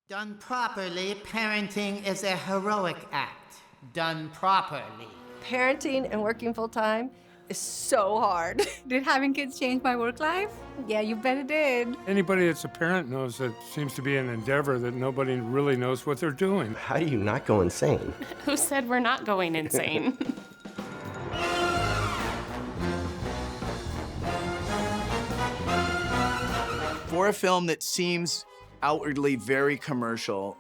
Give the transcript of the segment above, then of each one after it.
Done properly, parenting is a heroic act. Done properly. Parenting and working full-time is so hard. Did having kids change my work life? Yeah, you bet it did. Anybody that's a parent knows that seems to be an endeavor that nobody really knows what they're doing. How do you not go insane? Who said we're not going insane? For a film that seems outwardly very commercial,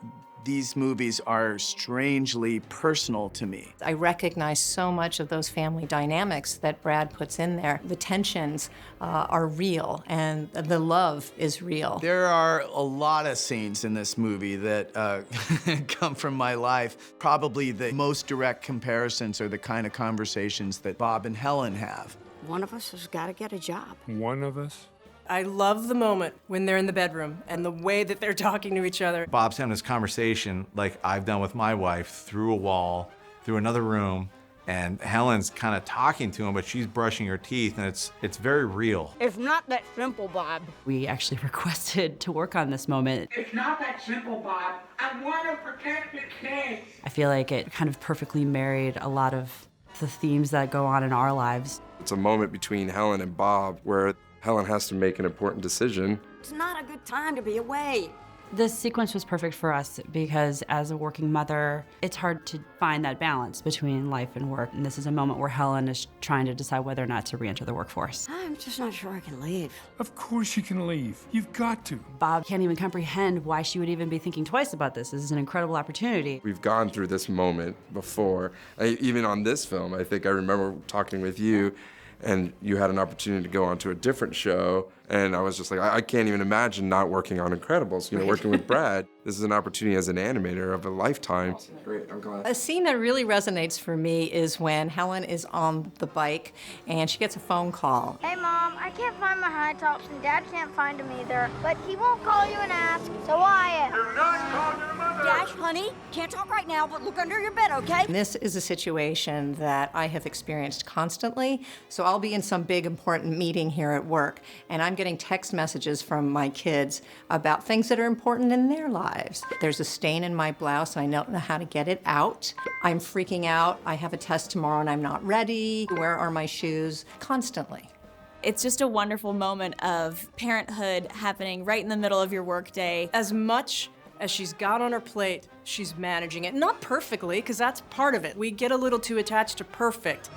these movies are strangely personal to me. I recognize so much of those family dynamics that Brad puts in there. The tensions are real, and the love is real. There are a lot of scenes in this movie that come from my life. Probably the most direct comparisons are the kind of conversations that Bob and Helen have. One of us has got to get a job. One of us? I love the moment when they're in the bedroom and the way that they're talking to each other. Bob's having this conversation like I've done with my wife through a wall, through another room, and Helen's kind of talking to him, but she's brushing her teeth, and it's very real. It's not that simple, Bob. We actually requested to work on this moment. It's not that simple, Bob. I want to protect the kids. I feel like it kind of perfectly married a lot of the themes that go on in our lives. It's a moment between Helen and Bob where Helen has to make an important decision. It's not a good time to be away. This sequence was perfect for us because as a working mother, it's hard to find that balance between life and work. And this is a moment where Helen is trying to decide whether or not to re-enter the workforce. I'm just not sure I can leave. Of course you can leave. You've got to. Bob can't even comprehend why she would even be thinking twice about this. This is an incredible opportunity. We've gone through this moment before. Even on this film, I think I remember talking with you, and you had an opportunity to go on to a different show, and I was just like, I can't even imagine not working on Incredibles, working with Brad. This is an opportunity as an animator of a lifetime. Awesome. Great, I'm glad. A scene that really resonates for me is when Helen is on the bike and she gets a phone call. Hey, Mom, I can't find my high tops and Dad can't find them either, but he won't call you and ask, so Wyatt. Do not call your mother! Dash, honey, can't talk right now, but look under your bed, okay? This is a situation that I have experienced constantly, so I'll be in some big important meeting here at work, and I'm getting text messages from my kids about things that are important in their lives. There's a stain in my blouse and I don't know how to get it out. I'm freaking out. I have a test tomorrow and I'm not ready. Where are my shoes? Constantly. It's just a wonderful moment of parenthood happening right in the middle of your workday. As much as she's got on her plate, she's managing it. Not perfectly, because that's part of it. We get a little too attached to perfect.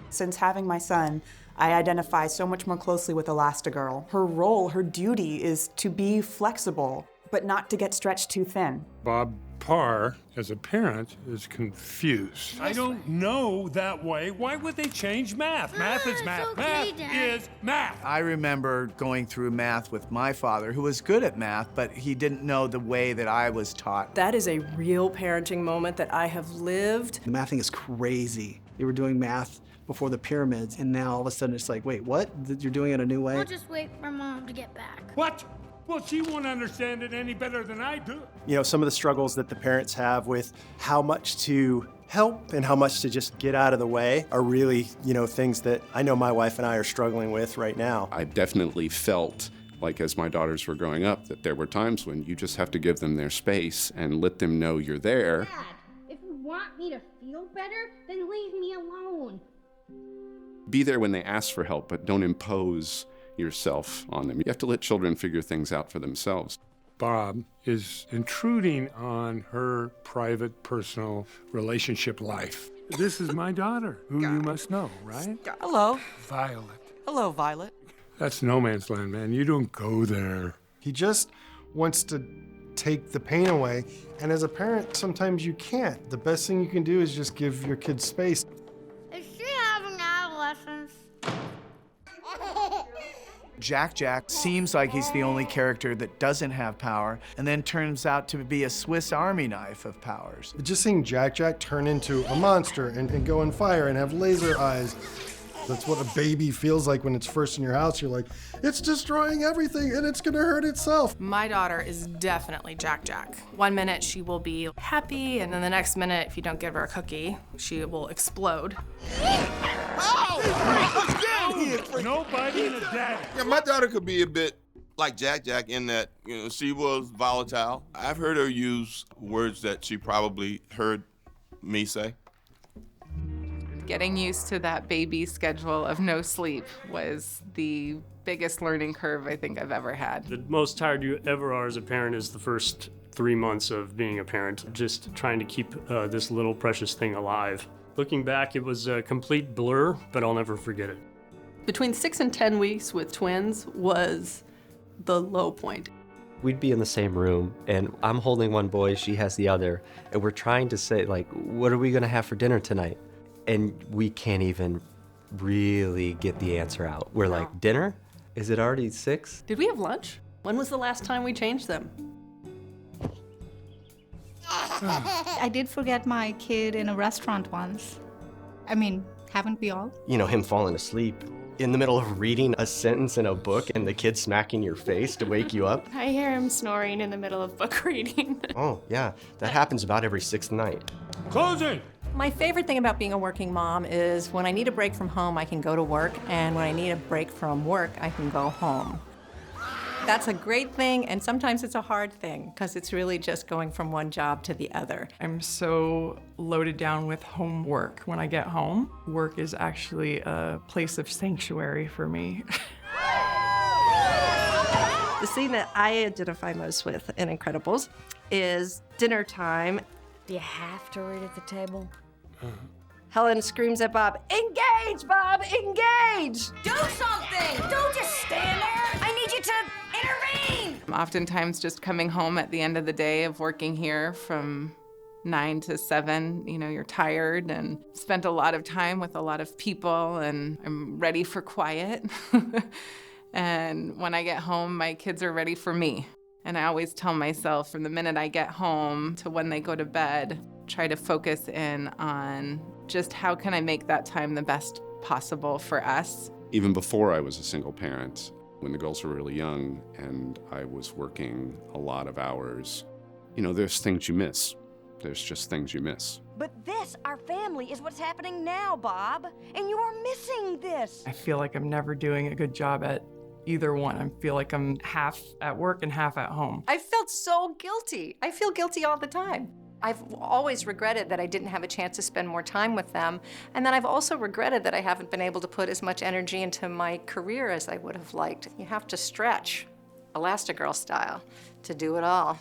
Since having my son, I identify so much more closely with Elastigirl. Her role, her duty is to be flexible, but not to get stretched too thin. Bob Parr, as a parent, is confused. I don't know that way. Why would they change math? Math is math. Okay, math Dad. is math. I remember going through math with my father, who was good at math, but he didn't know the way that I was taught. That is a real parenting moment that I have lived. The math thing is crazy. They were doing math before the pyramids, and now all of a sudden it's like, wait, what? You're doing it a new way? We'll just wait for Mom to get back. What? Well, she won't understand it any better than I do. Some of the struggles that the parents have with how much to help and how much to just get out of the way are really, things that I know my wife and I are struggling with right now. I definitely felt like as my daughters were growing up that there were times when you just have to give them their space and let them know you're there. Dad, if you want me to feel better, then leave me alone. Be there when they ask for help, but don't impose yourself on them. You have to let children figure things out for themselves. Bob is intruding on her private, personal relationship life. This is my daughter, who you must know, right? Hello. Violet. Hello, Violet. That's no man's land, man. You don't go there. He just wants to take the pain away, and as a parent, sometimes you can't. The best thing you can do is just give your kids space. Is she having adolescence? Jack seems like he's the only character that doesn't have power, and then turns out to be a Swiss Army knife of powers. Just seeing Jack turn into a monster and go on fire and have laser eyes, that's what a baby feels like when it's first in your house. You're like, it's destroying everything and it's gonna hurt itself. My daughter is definitely Jack. One minute she will be happy, and then the next minute, if you don't give her a cookie, she will explode. No biting a dad. Yeah, my daughter could be a bit like Jack in that, she was volatile. I've heard her use words that she probably heard me say. Getting used to that baby schedule of no sleep was the biggest learning curve I think I've ever had. The most tired you ever are as a parent is the first 3 months of being a parent, just trying to keep this little precious thing alive. Looking back, it was a complete blur, but I'll never forget it. Between 6 and 10 weeks with twins was the low point. We'd be in the same room, and I'm holding one boy, she has the other, and we're trying to say, like, what are we gonna have for dinner tonight? And we can't even really get the answer out. We're like, dinner? Is it already 6? Did we have lunch? When was the last time we changed them? I did forget my kid in a restaurant once. I mean, haven't we all? You know, him falling asleep in the middle of reading a sentence in a book and the kid smacking your face to wake you up. I hear him snoring in the middle of book reading. Oh, yeah, that happens about every 6th night. Closing! My favorite thing about being a working mom is when I need a break from home, I can go to work, and when I need a break from work, I can go home. That's a great thing, and sometimes it's a hard thing, because it's really just going from one job to the other. I'm so loaded down with homework when I get home. Work is actually a place of sanctuary for me. The scene that I identify most with in Incredibles is dinner time. Do you have to read at the table? Helen screams at Bob, "Engage, Bob, engage!" Do something! Don't just stand there! I need you to intervene! Oftentimes just coming home at the end of the day of working here from 9 to 7, you're tired and spent a lot of time with a lot of people and I'm ready for quiet. And when I get home, my kids are ready for me. And I always tell myself from the minute I get home to when they go to bed, try to focus in on just how can I make that time the best possible for us. Even before I was a single parent, when the girls were really young and I was working a lot of hours, there's things you miss. There's just things you miss. But this, our family, is what's happening now, Bob. And you are missing this. I feel like I'm never doing a good job at either one. I feel like I'm half at work and half at home. I felt so guilty. I feel guilty all the time. I've always regretted that I didn't have a chance to spend more time with them. And then I've also regretted that I haven't been able to put as much energy into my career as I would have liked. You have to stretch, Elastigirl style, to do it all.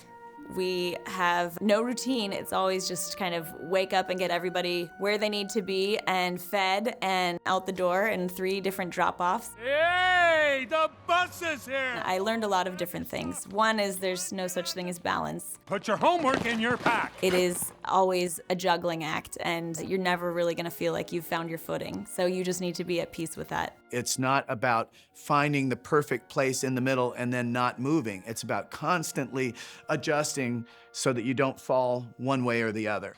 We have no routine. It's always just kind of wake up and get everybody where they need to be and fed and out the door in 3 different drop-offs. Hey, the bus is here! I learned a lot of different things. One is there's no such thing as balance. Put your homework in your pack. It is always a juggling act, and you're never really gonna feel like you've found your footing. So you just need to be at peace with that. It's not about finding the perfect place in the middle and then not moving. It's about constantly adjusting so that you don't fall one way or the other.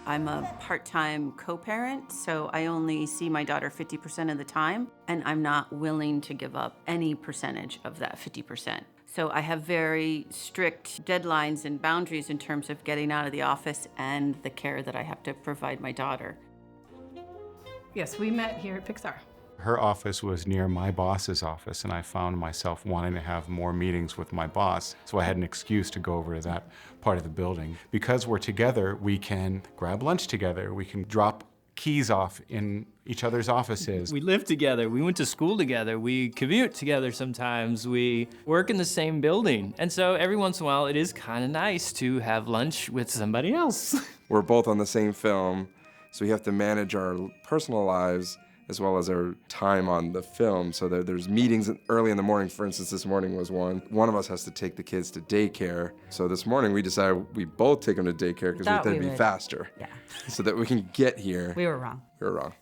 I'm a part-time co-parent, so I only see my daughter 50% of the time, and I'm not willing to give up any percentage of that 50%. So I have very strict deadlines and boundaries in terms of getting out of the office and the care that I have to provide my daughter. Yes, we met here at Pixar. Her office was near my boss's office, and I found myself wanting to have more meetings with my boss, so I had an excuse to go over to that part of the building. Because we're together, we can grab lunch together, we can drop keys off in each other's offices. We live together, we went to school together, we commute together sometimes, we work in the same building. And so every once in a while, it is kind of nice to have lunch with somebody else. We're both on the same film, so we have to manage our personal lives as well as our time on the film. So there's meetings early in the morning. For instance, this morning was one. One of us has to take the kids to daycare. So this morning we decided we both take them to daycare because we thought it'd be faster. Yeah. So that we can get here. We were wrong. We were wrong.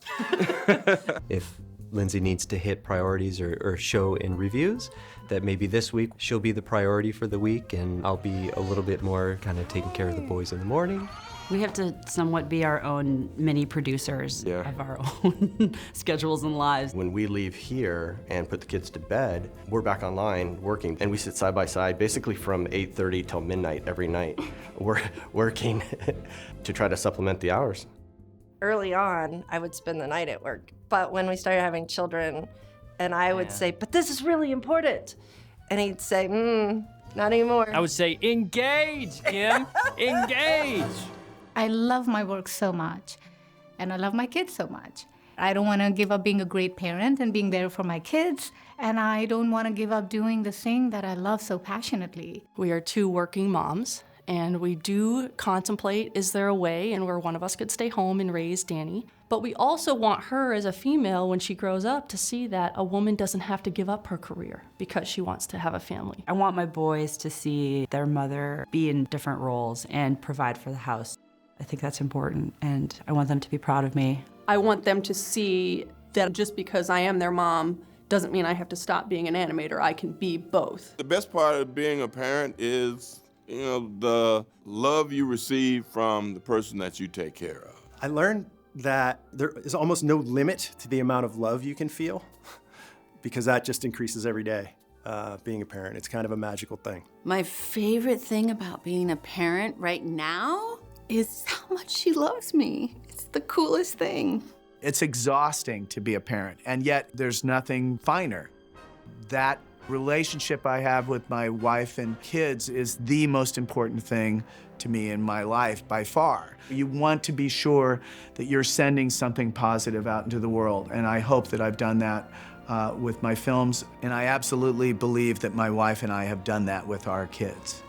If Lindsay needs to hit priorities or show in reviews, that maybe this week she'll be the priority for the week and I'll be a little bit more kind of taking care of the boys in the morning. We have to somewhat be our own mini producers of our own schedules and lives. When we leave here and put the kids to bed, we're back online working, and we sit side by side basically from 8:30 till midnight every night. We're working to try to supplement the hours. Early on, I would spend the night at work, but when we started having children, And I would say, but this is really important. And he'd say, not anymore. I would say, engage, Kim, engage. I love my work so much, and I love my kids so much. I don't want to give up being a great parent and being there for my kids, and I don't want to give up doing the thing that I love so passionately. We are two working moms, and we do contemplate, is there a way and where one of us could stay home and raise Danny? But we also want her as a female, when she grows up, to see that a woman doesn't have to give up her career because she wants to have a family. I want my boys to see their mother be in different roles and provide for the house. I think that's important, and I want them to be proud of me. I want them to see that just because I am their mom doesn't mean I have to stop being an animator. I can be both. The best part of being a parent is, the love you receive from the person that you take care of. I learned that there is almost no limit to the amount of love you can feel because that just increases every day. Being a parent, it's kind of a magical thing. My favorite thing about being a parent right now is how much she loves me. It's the coolest thing. It's exhausting to be a parent, and yet there's nothing finer. That relationship I have with my wife and kids is the most important thing to me in my life by far. You want to be sure that you're sending something positive out into the world, and I hope that I've done that with my films, and I absolutely believe that my wife and I have done that with our kids.